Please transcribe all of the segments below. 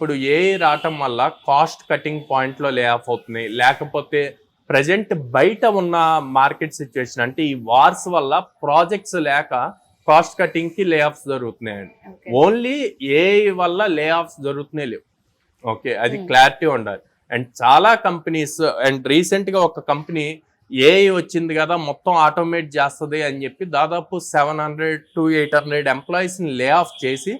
ఇప్పుడు ఏఐ రావటం వల్ల కాస్ట్ కటింగ్ పాయింట్లో లే ఆఫ్ అవుతున్నాయి, లేకపోతే ప్రజెంట్ బయట ఉన్న మార్కెట్ సిచ్యువేషన్ అంటే ఈ వార్స్ వల్ల ప్రాజెక్ట్స్ లేక కాస్ట్ కటింగ్ కి లే ఆఫ్స్ జరుగుతున్నాయండి. ఓన్లీ ఏఐ వల్ల లే ఆఫ్స్ జరుగుతున్నాయి లేవు. ఓకే, అది క్లారిటీ ఉండాలి. అండ్ చాలా కంపెనీస్, అండ్ రీసెంట్ గా ఒక కంపెనీ ఏఐ వచ్చింది కదా మొత్తం ఆటోమేట్ చేస్తుంది అని చెప్పి దాదాపు 700 to 800 ఎంప్లాయీస్ ని లే ఆఫ్ చేసి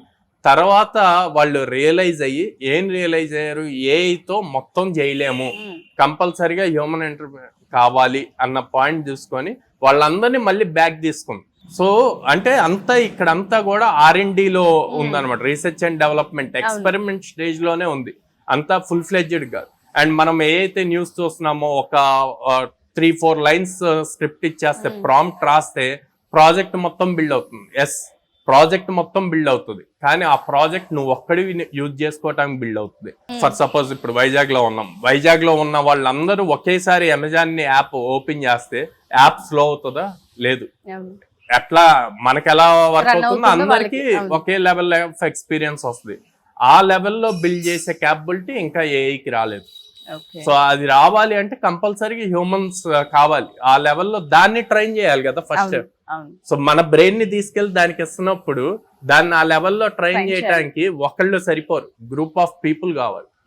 తర్వాత వాళ్ళు రియలైజ్ అయ్యారు, ఏఐతో మొత్తం చేయలేము, కంపల్సరీగా హ్యూమన్ ఎంటర్ప్రెన్యూర్ కావాలి అన్న పాయింట్ చూసుకొని వాళ్ళందరినీ మళ్ళీ బ్యాక్ తీసుకుంది. సో అంటే అంతా ఇక్కడంతా కూడా R&Dలో ఉందన్నమాట, research and development experiment stage లోనే ఉంది, అంతా ఫుల్ ఫ్లెడ్జ్డ్ కాదు. అండ్ మనం ఏదైతే న్యూస్ చూస్తున్నామో ఒక 3-4 లైన్స్ స్క్రిప్ట్ ఇచ్చేస్తే ప్రాంప్ట్ రాస్తే ప్రాజెక్ట్ మొత్తం బిల్డ్ అవుతుంది. ఎస్, ప్రాజెక్ట్ మొత్తం బిల్డ్ అవుతుంది, కానీ ఆ ప్రాజెక్ట్ నువ్వు ఒక్కడివి యూజ్ చేసుకోవటానికి బిల్డ్ అవుతుంది. ఫర్ సపోజ్ ఇప్పుడు వైజాగ్ లో ఉన్న వాళ్ళందరూ ఒకేసారి అమెజాన్ ని యాప్ ఓపెన్ చేస్తే యాప్ స్లో అవుతుందా? లేదు. ఎట్లా మనకి ఎలా వర్క్ అవుతుందో అందరికి ఒకే లెవెల్ ఆఫ్ ఎక్స్పీరియన్స్ వస్తుంది. ఆ లెవెల్లో బిల్డ్ చేసే క్యాపబిలిటీ ఇంకా ఏఐకి రాలేదు. సో అది రావాలి అంటే కంపల్సరీగా హ్యూమన్స్ కావాలి ఆ లెవెల్లో, దాన్ని ట్రైన్ చేయాలి కదా ఫస్ట్. సో మన బ్రెయిన్ ని తీసుకెళ్లి దానికి ఇస్తున్నప్పుడు దాన్ని ఆ లెవెల్లో ట్రైన్ చేయడానికి ఒకళ్ళు సరిపోరు, గ్రూప్ ఆఫ్ పీపుల్ కావాలి.